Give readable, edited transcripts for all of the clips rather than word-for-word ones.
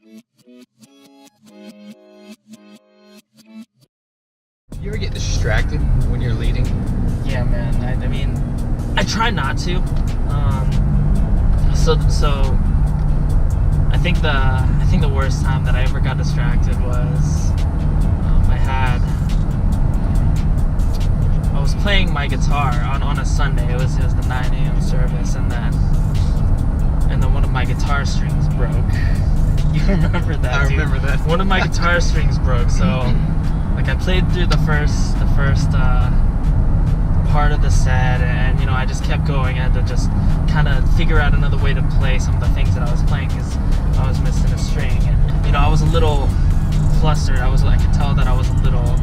You ever get distracted when you're leading? Yeah, man. I mean, I try not to. So I think the worst time that I ever got distracted was I was playing my guitar on a Sunday. It was the 9 a.m. service, and then one of my guitar strings broke. You remember that? I remember that. One of my guitar strings broke, so like I played through the first part of the set, and I just kept going. I had to just kind of figure out another way to play some of the things that I was playing because I was missing a string, and I was a little flustered. I could tell that I was a little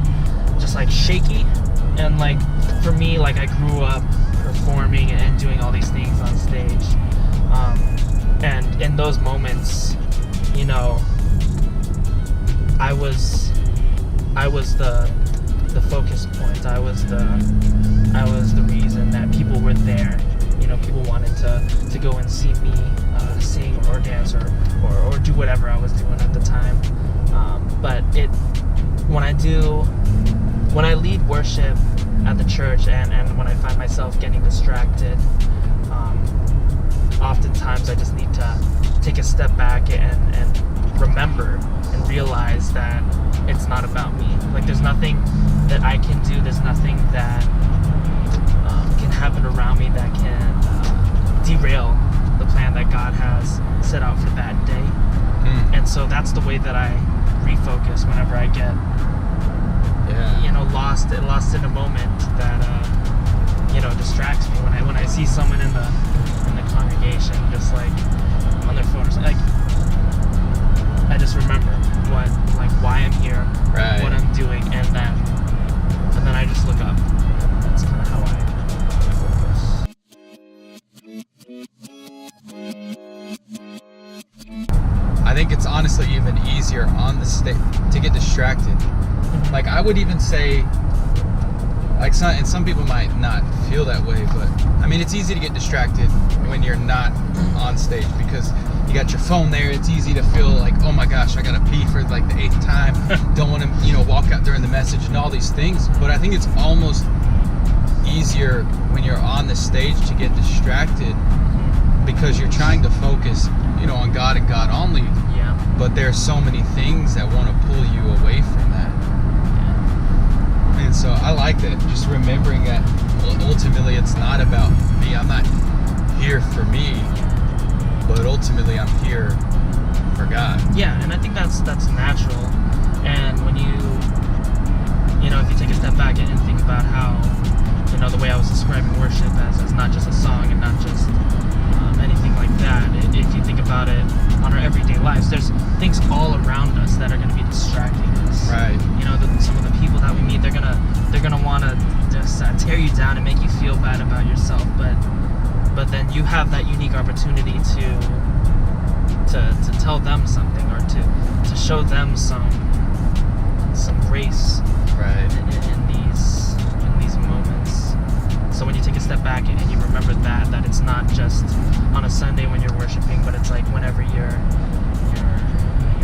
just like shaky, and like for me, like I grew up performing and doing all these things on stage, and in those moments, I was the focus point. I was the reason that people were there. People wanted to go and see me sing or dance or do whatever I was doing at the time. But when I lead worship at the church and when I find myself getting distracted, oftentimes I just need to take a step back and remember and realize that it's not about me. Like there's nothing that I can do, there's nothing that can happen around me that can derail the plan that God has set out for that day. And so that's the way that I refocus whenever I get lost in a moment that distracts me. When I see someone in the congregation just like on their phone, like I just remember why I'm here, right, what I'm doing, and then I just look up. That's kind of how I focus. I think it's honestly even easier on the stage to get distracted. Like I would even say, and some people might not feel that way, but I mean it's easy to get distracted when you're not on stage because you got your phone there. It's easy to feel like, oh my gosh, I gotta pee for like the 8th time. Don't want to walk out during the message and all these things. But I think it's almost easier when you're on the stage to get distracted because you're trying to focus on God and God only. Yeah. But there's so many things that want to pull you away from that. And so I like that, just remembering that ultimately it's not about me. I'm not here for me, but ultimately I'm here for God. Yeah, and I think that's natural. And when if you take a step back and think about how, the way I was describing worship as not just a song and not just anything like that. If you think about it on our everyday lives, there's things all around us that are going to be distracting us. Right. Some of the people that we meet, they're gonna want to just tear you down and make you feel bad about yourself. But then you have that unique opportunity to tell them something or to show them some grace. Right. In these moments. So when you take a step back and you remember that it's not just on a Sunday when you're worshiping, but it's like whenever you're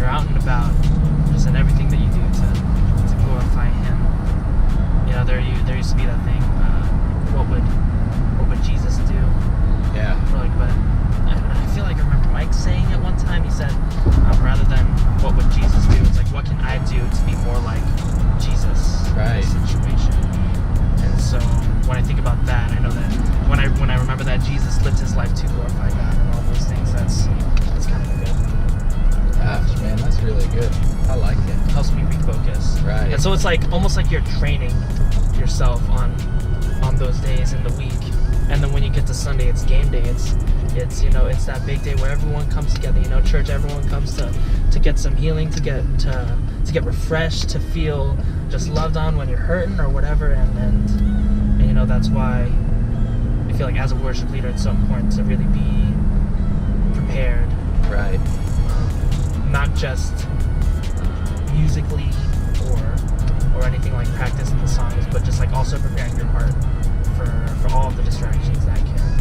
out and about, just in everything that you do to glorify Him. There used to be that thing. What would Jesus do? Yeah. But I feel like I remember Mike saying it one time. He said, rather than what would Jesus do, it's like what can I do to be more like Jesus in Right. this situation. And so when I think about that, I know that when I remember that Jesus lived His life to glorify God and all those things, that's kind of good. Gosh, man, that's really good. I like it. Helps me refocus. Right. And so it's like almost like you're training yourself on those days in the week. And then when you get to Sunday, it's game day. It's that big day where everyone comes together. Church, everyone comes to get some healing, to get refreshed, to feel just loved on when you're hurting or whatever. And that's why I feel like as a worship leader, it's so important to really be prepared. Right. Not just musically or anything like practicing the songs, but just like also preparing your heart for all of the distractions that can